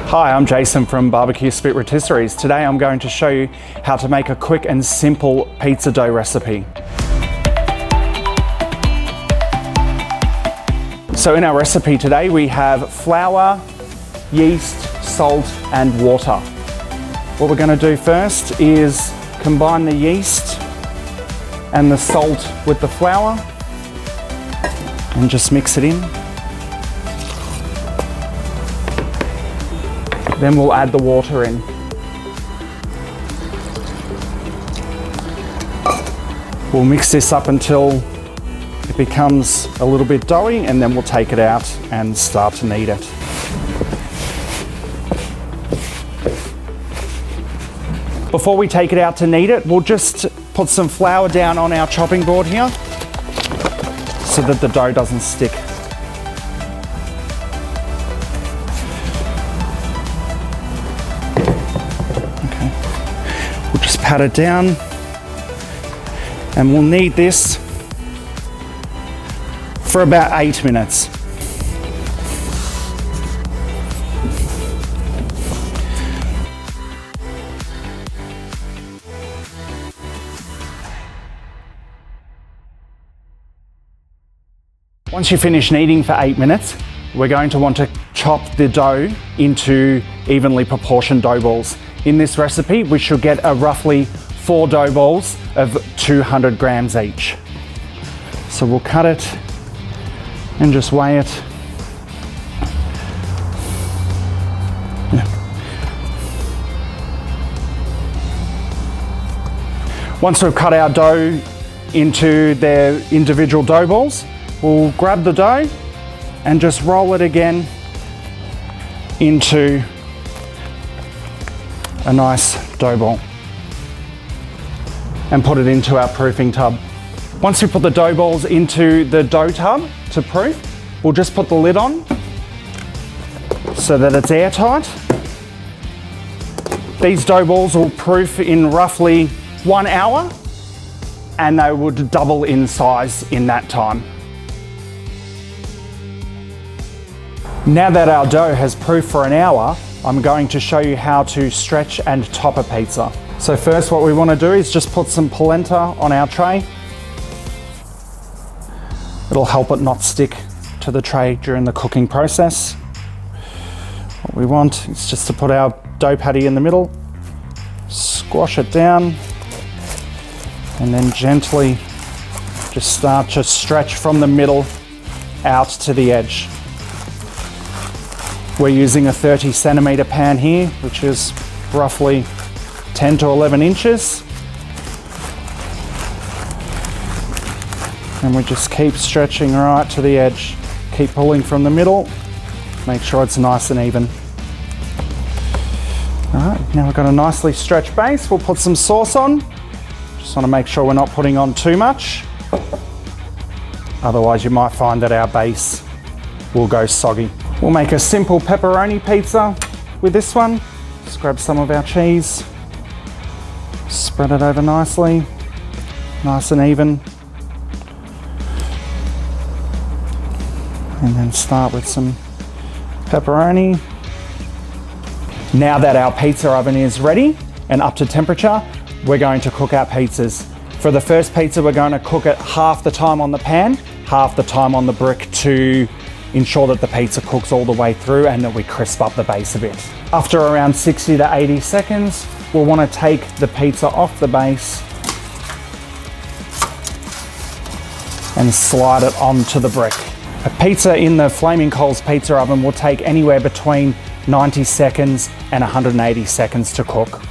Hi, I'm Jason from Barbecue Spit Rotisseries. Today I'm going to show you how to make a quick and simple pizza dough recipe. So in our recipe today we have flour, yeast, salt and water. What we're going to do first is combine the yeast and the salt with the flour and just mix it in. Then we'll add the water in. We'll mix this up until it becomes a little bit doughy, and then we'll take it out and start to knead it. Before we take it out to knead it, we'll just put some flour down on our chopping board here so that the dough doesn't stick. We'll just pat it down and we'll knead this for about 8 minutes. Once you finish kneading for 8 minutes, we're going to want to chop the dough into evenly proportioned dough balls. In this recipe, we should get a roughly 4 dough balls of 200 grams each. So we'll cut it and just weigh it. Once we've cut our dough into their individual dough balls, we'll grab the dough and just roll it again into a nice dough ball and put it into our proofing tub. Once we put the dough balls into the dough tub to proof, we'll just put the lid on so that it's airtight. These dough balls will proof in roughly 1 hour and they would double in size in that time. Now that our dough has proofed for an hour, I'm going to show you how to stretch and top a pizza. So first what we want to do is just put some polenta on our tray. It'll help it not stick to the tray during the cooking process. What we want is just to put our dough patty in the middle, squash it down, and then gently just start to stretch from the middle out to the edge. We're using a 30 centimeter pan here, which is roughly 10 to 11 inches. And we just keep stretching right to the edge. Keep pulling from the middle. Make sure it's nice and even. All right, now we've got a nicely stretched base. We'll put some sauce on. Just want to make sure we're not putting on too much. Otherwise you might find that our base will go soggy. We'll make a simple pepperoni pizza with this one. Just grab some of our cheese, spread it over nicely, nice and even. And then start with some pepperoni. Now that our pizza oven is ready and up to temperature, we're going to cook our pizzas. For the first pizza, we're going to cook it half the time on the pan, half the time on the brick to ensure that the pizza cooks all the way through and that we crisp up the base a bit. After around 60 to 80 seconds, we'll want to take the pizza off the base and slide it onto the brick. A pizza in the Flaming Coals pizza oven will take anywhere between 90 seconds and 180 seconds to cook.